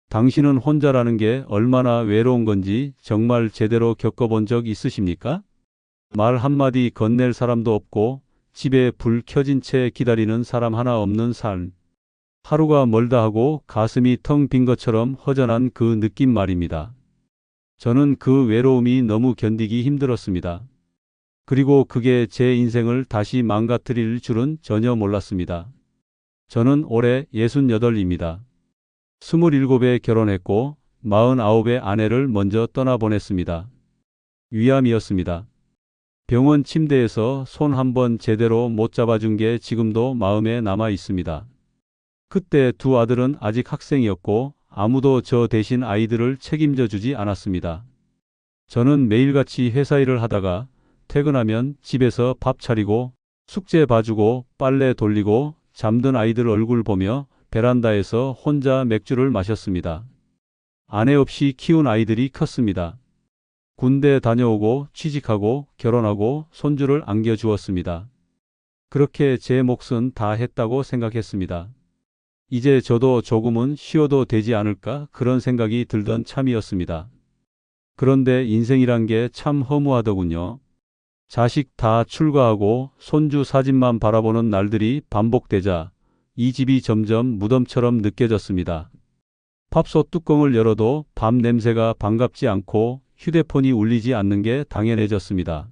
당신은 혼자라는 게 얼마나 외로운 건지 정말 제대로 겪어본 적 있으십니까? 말 한마디 건넬 사람도 없고 집에 불 켜진 채 기다리는 사람 하나 없는 삶. 하루가 멀다 하고 가슴이 텅 빈 것처럼 허전한 그 느낌 말입니다. 저는 그 외로움이 너무 견디기 힘들었습니다. 그리고 그게 제 인생을 다시 망가뜨릴 줄은 전혀 몰랐습니다. 저는 올해 68입니다. 27에 결혼했고 49에 아내를 먼저 떠나보냈습니다. 위암이었습니다. 병원 침대에서 손 한 번 제대로 못 잡아준 게 지금도 마음에 남아 있습니다. 그때 두 아들은 아직 학생이었고 아무도 저 대신 아이들을 책임져 주지 않았습니다. 저는 매일같이 회사 일을 하다가 퇴근하면 집에서 밥 차리고 숙제 봐주고 빨래 돌리고 잠든 아이들 얼굴 보며 베란다에서 혼자 맥주를 마셨습니다. 아내 없이 키운 아이들이 컸습니다. 군대 다녀오고 취직하고 결혼하고 손주를 안겨주었습니다. 그렇게 제 몫은 다 했다고 생각했습니다. 이제 저도 조금은 쉬어도 되지 않을까 그런 생각이 들던 참이었습니다. 그런데 인생이란 게 참 허무하더군요. 자식 다 출가하고 손주 사진만 바라보는 날들이 반복되자 이 집이 점점 무덤처럼 느껴졌습니다. 밥솥 뚜껑을 열어도 밥 냄새가 반갑지 않고 휴대폰이 울리지 않는 게 당연해졌습니다.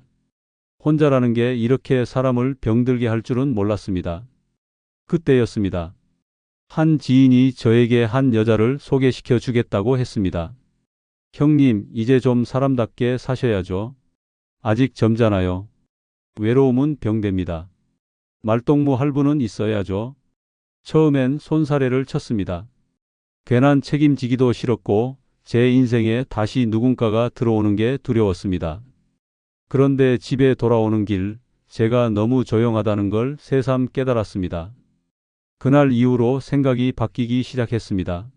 혼자라는 게 이렇게 사람을 병들게 할 줄은 몰랐습니다. 그때였습니다. 한 지인이 저에게 한 여자를 소개시켜 주겠다고 했습니다. 형님, 이제 좀 사람답게 사셔야죠. 아직 젊잖아요. 외로움은 병됩니다. 말동무 할부는 있어야죠. 처음엔 손사래를 쳤습니다. 괜한 책임지기도 싫었고 제 인생에 다시 누군가가 들어오는 게 두려웠습니다. 그런데 집에 돌아오는 길, 제가 너무 조용하다는 걸 새삼 깨달았습니다. 그날 이후로 생각이 바뀌기 시작했습니다.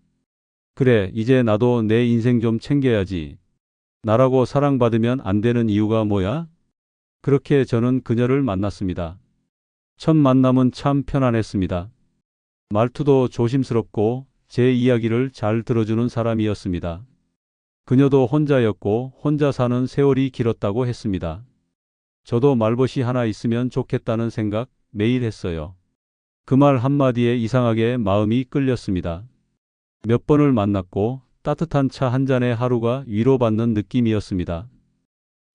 그래, 이제 나도 내 인생 좀 챙겨야지. 나라고 사랑받으면 안 되는 이유가 뭐야? 그렇게 저는 그녀를 만났습니다. 첫 만남은 참 편안했습니다. 말투도 조심스럽고 제 이야기를 잘 들어주는 사람이었습니다. 그녀도 혼자였고 혼자 사는 세월이 길었다고 했습니다. 저도 말벗이 하나 있으면 좋겠다는 생각 매일 했어요. 그 말 한마디에 이상하게 마음이 끌렸습니다. 몇 번을 만났고 따뜻한 차 한 잔에 하루가 위로받는 느낌이었습니다.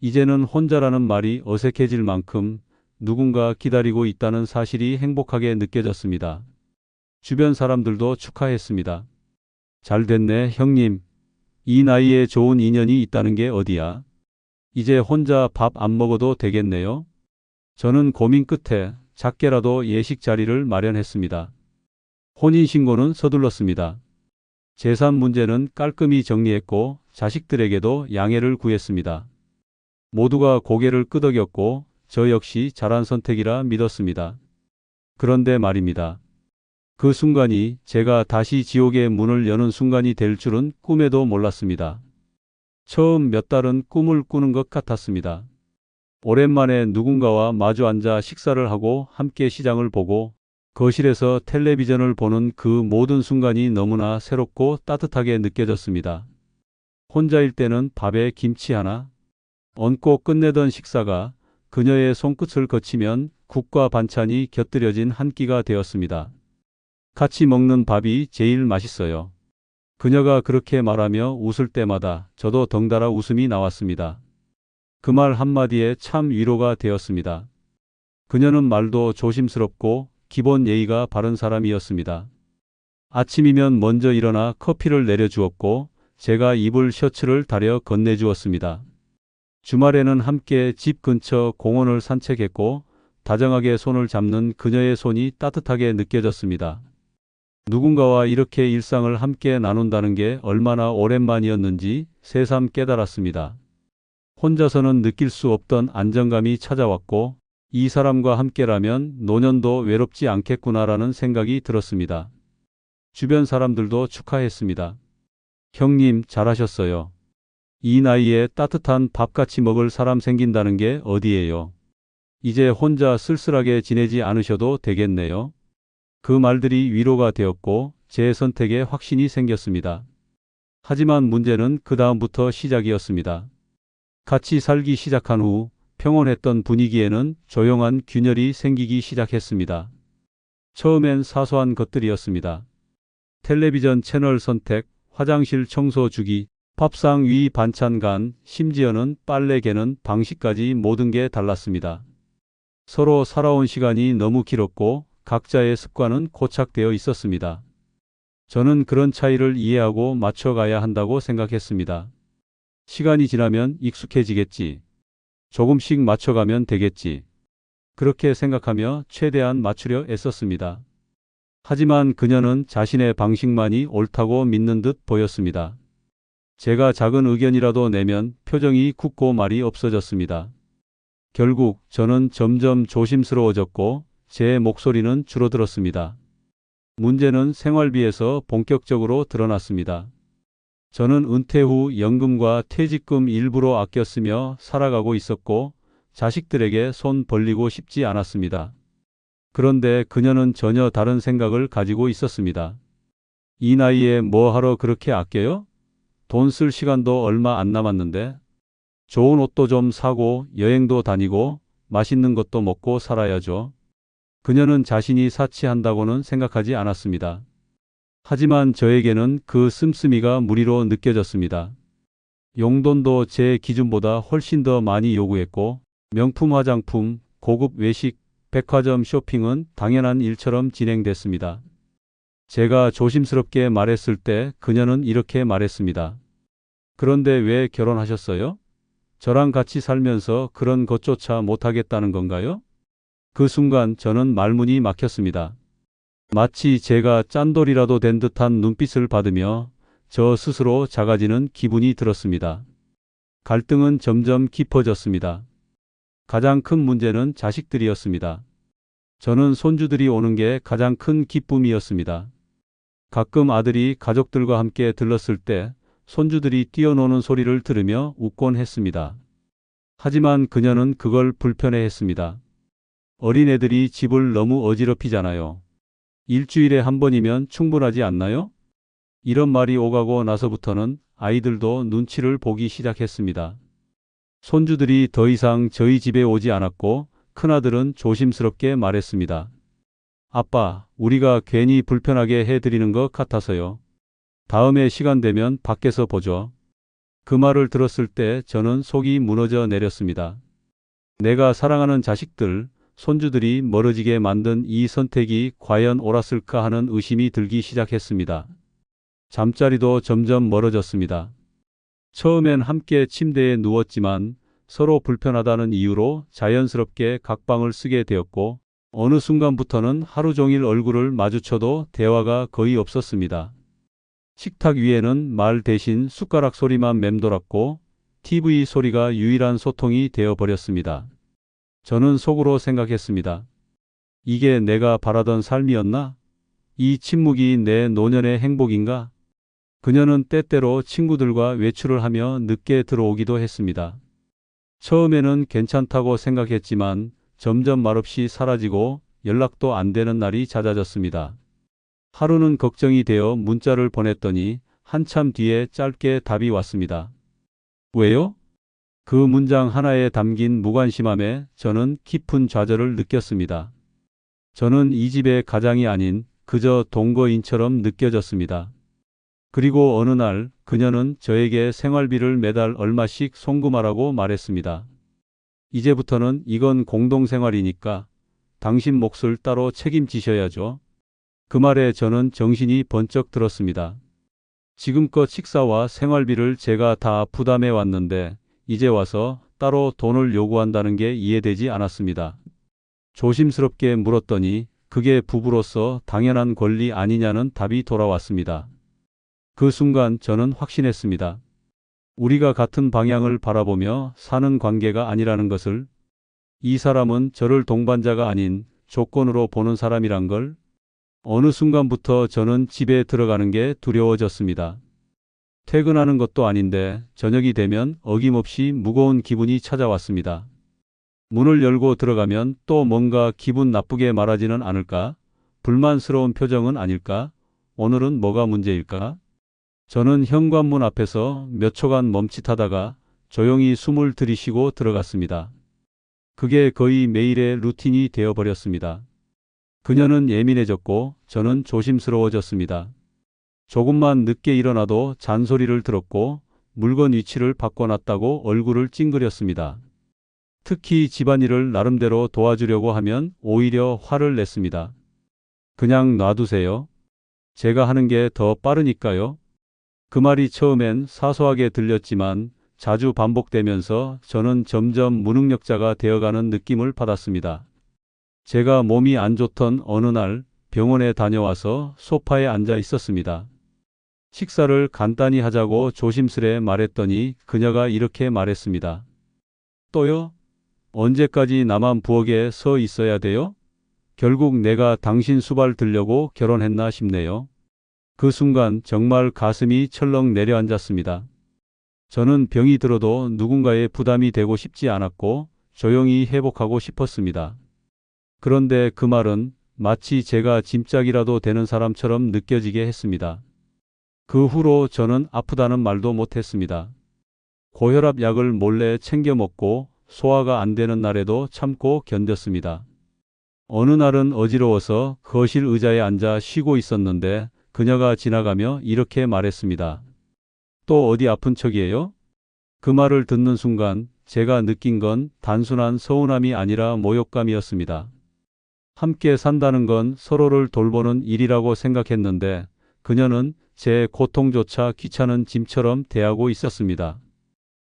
이제는 혼자라는 말이 어색해질 만큼 누군가 기다리고 있다는 사실이 행복하게 느껴졌습니다. 주변 사람들도 축하했습니다. 잘 됐네, 형님. 이 나이에 좋은 인연이 있다는 게 어디야? 이제 혼자 밥 안 먹어도 되겠네요. 저는 고민 끝에 작게라도 예식 자리를 마련했습니다. 혼인신고는 서둘렀습니다. 재산 문제는 깔끔히 정리했고 자식들에게도 양해를 구했습니다. 모두가 고개를 끄덕였고 저 역시 잘한 선택이라 믿었습니다. 그런데 말입니다. 그 순간이 제가 다시 지옥의 문을 여는 순간이 될 줄은 꿈에도 몰랐습니다. 처음 몇 달은 꿈을 꾸는 것 같았습니다. 오랜만에 누군가와 마주 앉아 식사를 하고 함께 시장을 보고 거실에서 텔레비전을 보는 그 모든 순간이 너무나 새롭고 따뜻하게 느껴졌습니다. 혼자일 때는 밥에 김치 하나 얹고 끝내던 식사가 그녀의 손끝을 거치면 국과 반찬이 곁들여진 한 끼가 되었습니다. 같이 먹는 밥이 제일 맛있어요. 그녀가 그렇게 말하며 웃을 때마다 저도 덩달아 웃음이 나왔습니다. 그 말 한마디에 참 위로가 되었습니다. 그녀는 말도 조심스럽고 기본 예의가 바른 사람이었습니다. 아침이면 먼저 일어나 커피를 내려주었고 제가 입을 셔츠를 다려 건네주었습니다. 주말에는 함께 집 근처 공원을 산책했고 다정하게 손을 잡는 그녀의 손이 따뜻하게 느껴졌습니다. 누군가와 이렇게 일상을 함께 나눈다는 게 얼마나 오랜만이었는지 새삼 깨달았습니다. 혼자서는 느낄 수 없던 안정감이 찾아왔고 이 사람과 함께라면 노년도 외롭지 않겠구나라는 생각이 들었습니다. 주변 사람들도 축하했습니다. 형님, 잘하셨어요. 이 나이에 따뜻한 밥같이 먹을 사람 생긴다는 게 어디예요. 이제 혼자 쓸쓸하게 지내지 않으셔도 되겠네요. 그 말들이 위로가 되었고 제 선택에 확신이 생겼습니다. 하지만 문제는 그 다음부터 시작이었습니다. 같이 살기 시작한 후 평온했던 분위기에는 조용한 균열이 생기기 시작했습니다. 처음엔 사소한 것들이었습니다. 텔레비전 채널 선택, 화장실 청소 주기, 밥상 위 반찬 간, 심지어는 빨래 개는 방식까지 모든 게 달랐습니다. 서로 살아온 시간이 너무 길었고 각자의 습관은 고착되어 있었습니다. 저는 그런 차이를 이해하고 맞춰가야 한다고 생각했습니다. 시간이 지나면 익숙해지겠지. 조금씩 맞춰가면 되겠지. 그렇게 생각하며 최대한 맞추려 애썼습니다. 하지만 그녀는 자신의 방식만이 옳다고 믿는 듯 보였습니다. 제가 작은 의견이라도 내면 표정이 굳고 말이 없어졌습니다. 결국 저는 점점 조심스러워졌고 제 목소리는 줄어들었습니다. 문제는 생활비에서 본격적으로 드러났습니다. 저는 은퇴 후 연금과 퇴직금 일부러 아껴 쓰며 살아가고 있었고 자식들에게 손 벌리고 싶지 않았습니다. 그런데 그녀는 전혀 다른 생각을 가지고 있었습니다. 이 나이에 뭐 하러 그렇게 아껴요? 돈 쓸 시간도 얼마 안 남았는데. 좋은 옷도 좀 사고 여행도 다니고 맛있는 것도 먹고 살아야죠. 그녀는 자신이 사치한다고는 생각하지 않았습니다. 하지만 저에게는 그 씀씀이가 무리로 느껴졌습니다. 용돈도 제 기준보다 훨씬 더 많이 요구했고 명품 화장품, 고급 외식, 백화점 쇼핑은 당연한 일처럼 진행됐습니다. 제가 조심스럽게 말했을 때 그녀는 이렇게 말했습니다. 그런데 왜 결혼하셨어요? 저랑 같이 살면서 그런 것조차 못하겠다는 건가요? 그 순간 저는 말문이 막혔습니다. 마치 제가 짠돌이라도 된 듯한 눈빛을 받으며 저 스스로 작아지는 기분이 들었습니다. 갈등은 점점 깊어졌습니다. 가장 큰 문제는 자식들이었습니다. 저는 손주들이 오는 게 가장 큰 기쁨이었습니다. 가끔 아들이 가족들과 함께 들렀을 때 손주들이 뛰어노는 소리를 들으며 웃곤 했습니다. 하지만 그녀는 그걸 불편해했습니다. 어린애들이 집을 너무 어지럽히잖아요. 일주일에 한 번이면 충분하지 않나요? 이런 말이 오가고 나서부터는 아이들도 눈치를 보기 시작했습니다. 손주들이 더 이상 저희 집에 오지 않았고 큰아들은 조심스럽게 말했습니다. 아빠, 우리가 괜히 불편하게 해드리는 것 같아서요. 다음에 시간 되면 밖에서 보죠. 그 말을 들었을 때 저는 속이 무너져 내렸습니다. 내가 사랑하는 자식들, 손주들이 멀어지게 만든 이 선택이 과연 옳았을까 하는 의심이 들기 시작했습니다. 잠자리도 점점 멀어졌습니다. 처음엔 함께 침대에 누웠지만 서로 불편하다는 이유로 자연스럽게 각방을 쓰게 되었고 어느 순간부터는 하루 종일 얼굴을 마주쳐도 대화가 거의 없었습니다. 식탁 위에는 말 대신 숟가락 소리만 맴돌았고 TV 소리가 유일한 소통이 되어버렸습니다. 저는 속으로 생각했습니다. 이게 내가 바라던 삶이었나? 이 침묵이 내 노년의 행복인가? 그녀는 때때로 친구들과 외출을 하며 늦게 들어오기도 했습니다. 처음에는 괜찮다고 생각했지만 점점 말없이 사라지고 연락도 안 되는 날이 잦아졌습니다. 하루는 걱정이 되어 문자를 보냈더니 한참 뒤에 짧게 답이 왔습니다. 왜요? 그 문장 하나에 담긴 무관심함에 저는 깊은 좌절을 느꼈습니다. 저는 이 집의 가장이 아닌 그저 동거인처럼 느껴졌습니다. 그리고 어느 날 그녀는 저에게 생활비를 매달 얼마씩 송금하라고 말했습니다. 이제부터는 이건 공동생활이니까 당신 몫을 따로 책임지셔야죠. 그 말에 저는 정신이 번쩍 들었습니다. 지금껏 식사와 생활비를 제가 다 부담해 왔는데 이제 와서 따로 돈을 요구한다는 게 이해되지 않았습니다. 조심스럽게 물었더니 그게 부부로서 당연한 권리 아니냐는 답이 돌아왔습니다. 그 순간 저는 확신했습니다. 우리가 같은 방향을 바라보며 사는 관계가 아니라는 것을, 이 사람은 저를 동반자가 아닌 조건으로 보는 사람이란 걸. 어느 순간부터 저는 집에 들어가는 게 두려워졌습니다. 퇴근하는 것도 아닌데 저녁이 되면 어김없이 무거운 기분이 찾아왔습니다. 문을 열고 들어가면 또 뭔가 기분 나쁘게 말하지는 않을까? 불만스러운 표정은 아닐까? 오늘은 뭐가 문제일까? 저는 현관문 앞에서 몇 초간 멈칫하다가 조용히 숨을 들이쉬고 들어갔습니다. 그게 거의 매일의 루틴이 되어버렸습니다. 그녀는 예민해졌고 저는 조심스러워졌습니다. 조금만 늦게 일어나도 잔소리를 들었고 물건 위치를 바꿔놨다고 얼굴을 찡그렸습니다. 특히 집안일을 나름대로 도와주려고 하면 오히려 화를 냈습니다. 그냥 놔두세요. 제가 하는 게 더 빠르니까요. 그 말이 처음엔 사소하게 들렸지만 자주 반복되면서 저는 점점 무능력자가 되어가는 느낌을 받았습니다. 제가 몸이 안 좋던 어느 날 병원에 다녀와서 소파에 앉아 있었습니다. 식사를 간단히 하자고 조심스레 말했더니 그녀가 이렇게 말했습니다. 또요? 언제까지 나만 부엌에 서 있어야 돼요? 결국 내가 당신 수발 들려고 결혼했나 싶네요. 그 순간 정말 가슴이 철렁 내려앉았습니다. 저는 병이 들어도 누군가의 부담이 되고 싶지 않았고 조용히 회복하고 싶었습니다. 그런데 그 말은 마치 제가 짐짝이라도 되는 사람처럼 느껴지게 했습니다. 그 후로 저는 아프다는 말도 못했습니다. 고혈압 약을 몰래 챙겨 먹고 소화가 안 되는 날에도 참고 견뎠습니다. 어느 날은 어지러워서 거실 의자에 앉아 쉬고 있었는데 그녀가 지나가며 이렇게 말했습니다. 또 어디 아픈 척이에요? 그 말을 듣는 순간 제가 느낀 건 단순한 서운함이 아니라 모욕감이었습니다. 함께 산다는 건 서로를 돌보는 일이라고 생각했는데 그녀는 제 고통조차 귀찮은 짐처럼 대하고 있었습니다.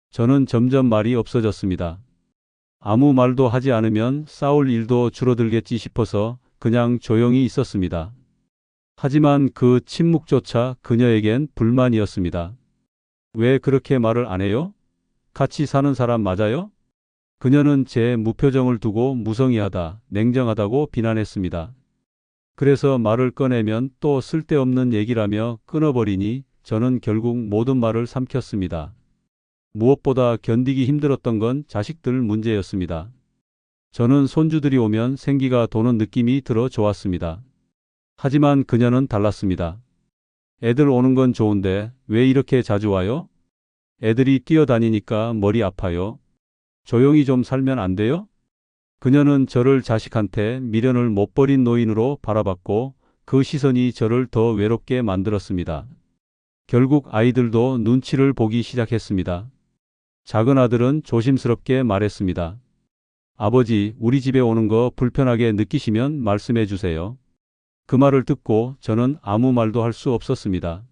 저는 점점 말이 없어졌습니다. 아무 말도 하지 않으면 싸울 일도 줄어들겠지 싶어서 그냥 조용히 있었습니다. 하지만 그 침묵조차 그녀에겐 불만이었습니다. 왜 그렇게 말을 안 해요? 같이 사는 사람 맞아요? 그녀는 제 무표정을 두고 무성의하다, 냉정하다고 비난했습니다. 그래서 말을 꺼내면 또 쓸데없는 얘기라며 끊어버리니 저는 결국 모든 말을 삼켰습니다. 무엇보다 견디기 힘들었던 건 자식들 문제였습니다. 저는 손주들이 오면 생기가 도는 느낌이 들어 좋았습니다. 하지만 그녀는 달랐습니다. 애들 오는 건 좋은데 왜 이렇게 자주 와요? 애들이 뛰어다니니까 머리 아파요. 조용히 좀 살면 안 돼요? 그녀는 저를 자식한테 미련을 못 버린 노인으로 바라봤고 그 시선이 저를 더 외롭게 만들었습니다. 결국 아이들도 눈치를 보기 시작했습니다. 작은 아들은 조심스럽게 말했습니다. 아버지, 우리 집에 오는 거 불편하게 느끼시면 말씀해 주세요. 그 말을 듣고 저는 아무 말도 할 수 없었습니다.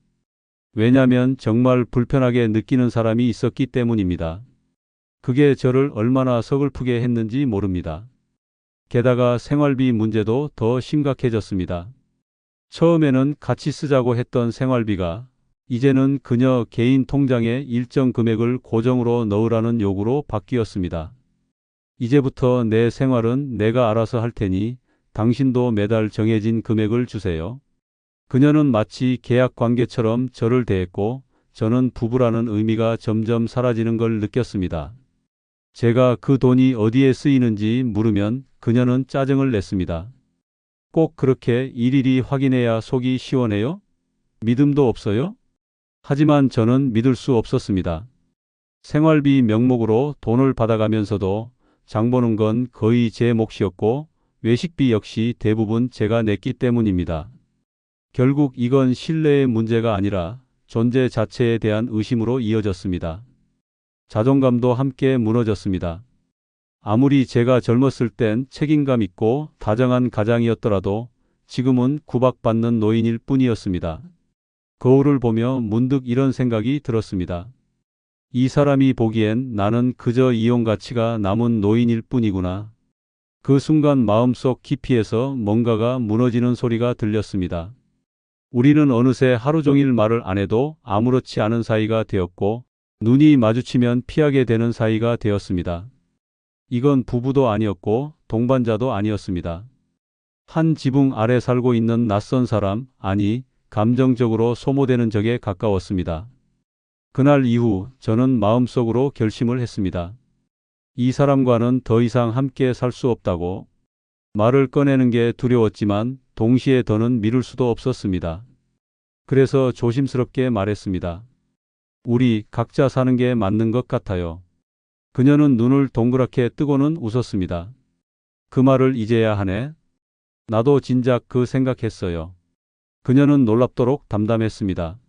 왜냐하면 정말 불편하게 느끼는 사람이 있었기 때문입니다. 그게 저를 얼마나 서글프게 했는지 모릅니다. 게다가 생활비 문제도 더 심각해졌습니다. 처음에는 같이 쓰자고 했던 생활비가 이제는 그녀 개인 통장에 일정 금액을 고정으로 넣으라는 요구로 바뀌었습니다. 이제부터 내 생활은 내가 알아서 할 테니 당신도 매달 정해진 금액을 주세요. 그녀는 마치 계약 관계처럼 저를 대했고 저는 부부라는 의미가 점점 사라지는 걸 느꼈습니다. 제가 그 돈이 어디에 쓰이는지 물으면 그녀는 짜증을 냈습니다. 꼭 그렇게 일일이 확인해야 속이 시원해요? 믿음도 없어요? 하지만 저는 믿을 수 없었습니다. 생활비 명목으로 돈을 받아가면서도 장 보는 건 거의 제 몫이었고 외식비 역시 대부분 제가 냈기 때문입니다. 결국 이건 신뢰의 문제가 아니라 존재 자체에 대한 의심으로 이어졌습니다. 자존감도 함께 무너졌습니다. 아무리 제가 젊었을 땐 책임감 있고 다정한 가장이었더라도 지금은 구박받는 노인일 뿐이었습니다. 거울을 보며 문득 이런 생각이 들었습니다. 이 사람이 보기엔 나는 그저 이용 가치가 남은 노인일 뿐이구나. 그 순간 마음속 깊이에서 뭔가가 무너지는 소리가 들렸습니다. 우리는 어느새 하루 종일 말을 안 해도 아무렇지 않은 사이가 되었고 눈이 마주치면 피하게 되는 사이가 되었습니다. 이건 부부도 아니었고 동반자도 아니었습니다. 한 지붕 아래 살고 있는 낯선 사람, 아니 감정적으로 소모되는 적에 가까웠습니다. 그날 이후 저는 마음속으로 결심을 했습니다. 이 사람과는 더 이상 함께 살 수 없다고. 말을 꺼내는 게 두려웠지만 동시에 더는 미룰 수도 없었습니다. 그래서 조심스럽게 말했습니다. 우리 각자 사는 게 맞는 것 같아요. 그녀는 눈을 동그랗게 뜨고는 웃었습니다. 그 말을 이제야 하네. 나도 진작 그 생각했어요. 그녀는 놀랍도록 담담했습니다.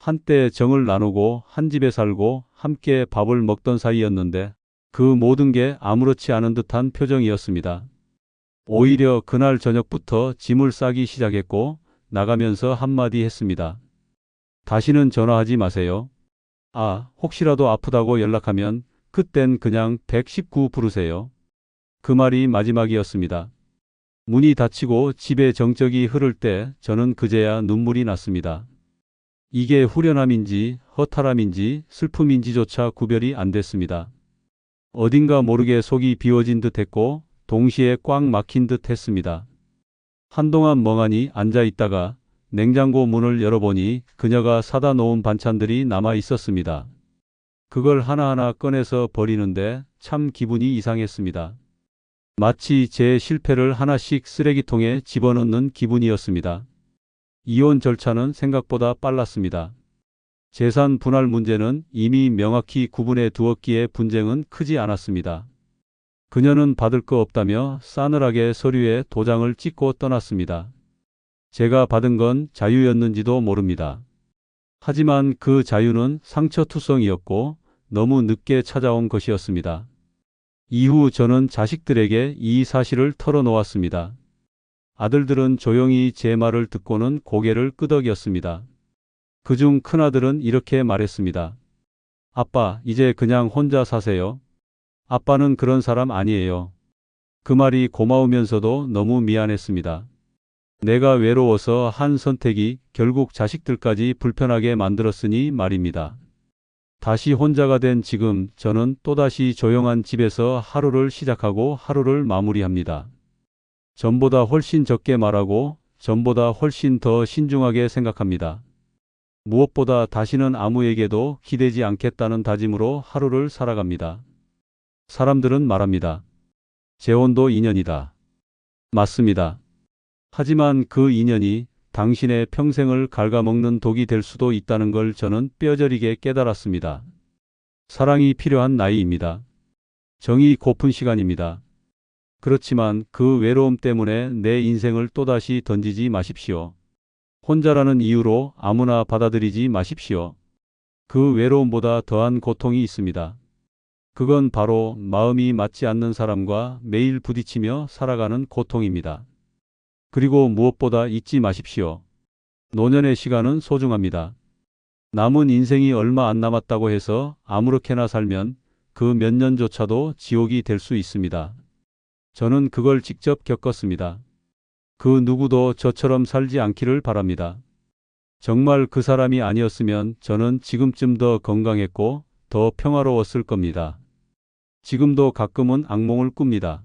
한때 정을 나누고 한 집에 살고 함께 밥을 먹던 사이였는데 그 모든 게 아무렇지 않은 듯한 표정이었습니다. 오히려 그날 저녁부터 짐을 싸기 시작했고 나가면서 한마디 했습니다. 다시는 전화하지 마세요. 아, 혹시라도 아프다고 연락하면 그땐 그냥 119 부르세요. 그 말이 마지막이었습니다. 문이 닫히고 집에 정적이 흐를 때 저는 그제야 눈물이 났습니다. 이게 후련함인지 허탈함인지 슬픔인지조차 구별이 안 됐습니다. 어딘가 모르게 속이 비워진 듯 했고 동시에 꽉 막힌 듯 했습니다. 한동안 멍하니 앉아 있다가 냉장고 문을 열어보니 그녀가 사다 놓은 반찬들이 남아 있었습니다. 그걸 하나하나 꺼내서 버리는데 참 기분이 이상했습니다. 마치 제 실패를 하나씩 쓰레기통에 집어넣는 기분이었습니다. 이혼 절차는 생각보다 빨랐습니다. 재산 분할 문제는 이미 명확히 구분해 두었기에 분쟁은 크지 않았습니다. 그녀는 받을 거 없다며 싸늘하게 서류에 도장을 찍고 떠났습니다. 제가 받은 건 자유였는지도 모릅니다. 하지만 그 자유는 상처투성이었고 너무 늦게 찾아온 것이었습니다. 이후 저는 자식들에게 이 사실을 털어놓았습니다. 아들들은 조용히 제 말을 듣고는 고개를 끄덕였습니다. 그중 큰아들은 이렇게 말했습니다. 아빠, 이제 그냥 혼자 사세요. 아빠는 그런 사람 아니에요. 그 말이 고마우면서도 너무 미안했습니다. 내가 외로워서 한 선택이 결국 자식들까지 불편하게 만들었으니 말입니다. 다시 혼자가 된 지금 저는 또다시 조용한 집에서 하루를 시작하고 하루를 마무리합니다. 전보다 훨씬 적게 말하고 전보다 훨씬 더 신중하게 생각합니다. 무엇보다 다시는 아무에게도 기대지 않겠다는 다짐으로 하루를 살아갑니다. 사람들은 말합니다. 재혼도 인연이다. 맞습니다. 하지만 그 인연이 당신의 평생을 갉아먹는 독이 될 수도 있다는 걸 저는 뼈저리게 깨달았습니다. 사랑이 필요한 나이입니다. 정이 고픈 시간입니다. 그렇지만 그 외로움 때문에 내 인생을 또다시 던지지 마십시오. 혼자라는 이유로 아무나 받아들이지 마십시오. 그 외로움보다 더한 고통이 있습니다. 그건 바로 마음이 맞지 않는 사람과 매일 부딪히며 살아가는 고통입니다. 그리고 무엇보다 잊지 마십시오. 노년의 시간은 소중합니다. 남은 인생이 얼마 안 남았다고 해서 아무렇게나 살면 그 몇 년조차도 지옥이 될 수 있습니다. 저는 그걸 직접 겪었습니다. 그 누구도 저처럼 살지 않기를 바랍니다. 정말 그 사람이 아니었으면 저는 지금쯤 더 건강했고 더 평화로웠을 겁니다. 지금도 가끔은 악몽을 꿉니다.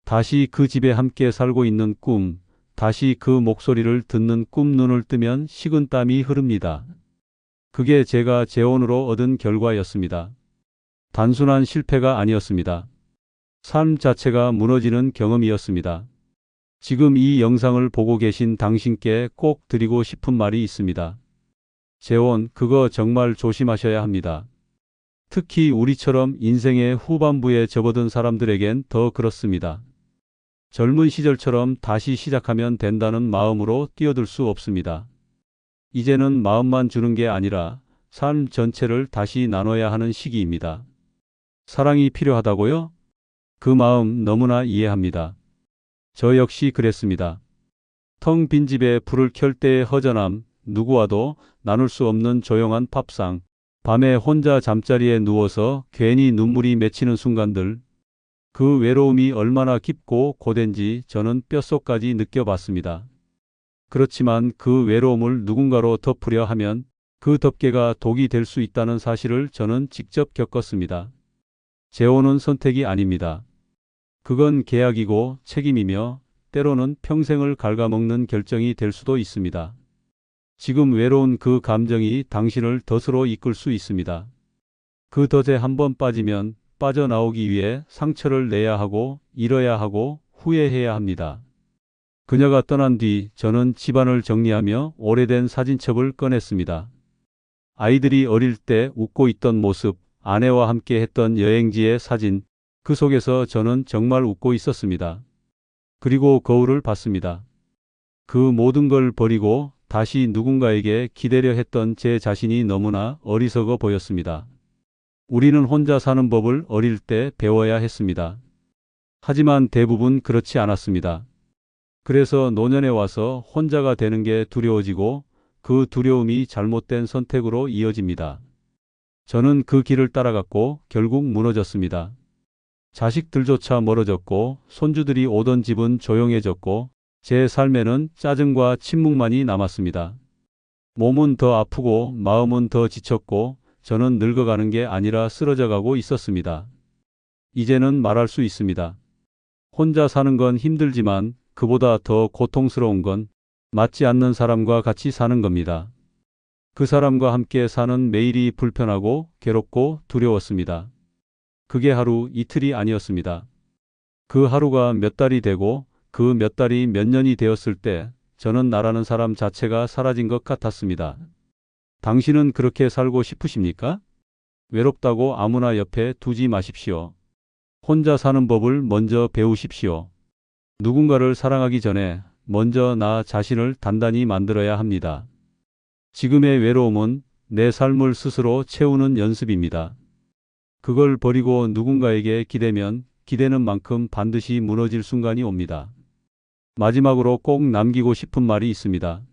다시 그 집에 함께 살고 있는 꿈, 다시 그 목소리를 듣는 꿈. 눈을 뜨면 식은땀이 흐릅니다. 그게 제가 재혼으로 얻은 결과였습니다. 단순한 실패가 아니었습니다. 삶 자체가 무너지는 경험이었습니다. 지금 이 영상을 보고 계신 당신께 꼭 드리고 싶은 말이 있습니다. 재혼, 그거 정말 조심하셔야 합니다. 특히 우리처럼 인생의 후반부에 접어든 사람들에겐 더 그렇습니다. 젊은 시절처럼 다시 시작하면 된다는 마음으로 뛰어들 수 없습니다. 이제는 마음만 주는 게 아니라 삶 전체를 다시 나눠야 하는 시기입니다. 사랑이 필요하다고요? 그 마음 너무나 이해합니다. 저 역시 그랬습니다. 텅 빈 집에 불을 켤 때의 허전함, 누구와도 나눌 수 없는 조용한 밥상, 밤에 혼자 잠자리에 누워서 괜히 눈물이 맺히는 순간들, 그 외로움이 얼마나 깊고 고된지 저는 뼛속까지 느껴봤습니다. 그렇지만 그 외로움을 누군가로 덮으려 하면 그 덮개가 독이 될 수 있다는 사실을 저는 직접 겪었습니다. 재혼은 선택이 아닙니다. 그건 계약이고 책임이며 때로는 평생을 갉아먹는 결정이 될 수도 있습니다. 지금 외로운 그 감정이 당신을 덫으로 이끌 수 있습니다. 그 덫에 한번 빠지면 빠져나오기 위해 상처를 내야 하고 잃어야 하고 후회해야 합니다. 그녀가 떠난 뒤 저는 집안을 정리하며 오래된 사진첩을 꺼냈습니다. 아이들이 어릴 때 웃고 있던 모습, 아내와 함께 했던 여행지의 사진, 그 속에서 저는 정말 웃고 있었습니다. 그리고 거울을 봤습니다. 그 모든 걸 버리고 다시 누군가에게 기대려 했던 제 자신이 너무나 어리석어 보였습니다. 우리는 혼자 사는 법을 어릴 때 배워야 했습니다. 하지만 대부분 그렇지 않았습니다. 그래서 노년에 와서 혼자가 되는 게 두려워지고 그 두려움이 잘못된 선택으로 이어집니다. 저는 그 길을 따라갔고 결국 무너졌습니다. 자식들조차 멀어졌고 손주들이 오던 집은 조용해졌고 제 삶에는 짜증과 침묵만이 남았습니다. 몸은 더 아프고 마음은 더 지쳤고 저는 늙어가는 게 아니라 쓰러져가고 있었습니다. 이제는 말할 수 있습니다. 혼자 사는 건 힘들지만 그보다 더 고통스러운 건 맞지 않는 사람과 같이 사는 겁니다. 그 사람과 함께 사는 매일이 불편하고 괴롭고 두려웠습니다. 그게 하루 이틀이 아니었습니다. 그 하루가 몇 달이 되고 그 몇 달이 몇 년이 되었을 때 저는 나라는 사람 자체가 사라진 것 같았습니다. 당신은 그렇게 살고 싶으십니까? 외롭다고 아무나 옆에 두지 마십시오. 혼자 사는 법을 먼저 배우십시오. 누군가를 사랑하기 전에 먼저 나 자신을 단단히 만들어야 합니다. 지금의 외로움은 내 삶을 스스로 채우는 연습입니다. 그걸 버리고 누군가에게 기대면 기대는 만큼 반드시 무너질 순간이 옵니다. 마지막으로 꼭 남기고 싶은 말이 있습니다.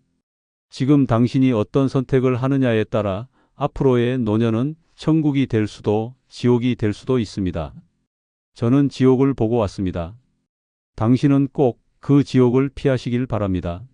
지금 당신이 어떤 선택을 하느냐에 따라 앞으로의 노년은 천국이 될 수도 지옥이 될 수도 있습니다. 저는 지옥을 보고 왔습니다. 당신은 꼭 그 지옥을 피하시길 바랍니다.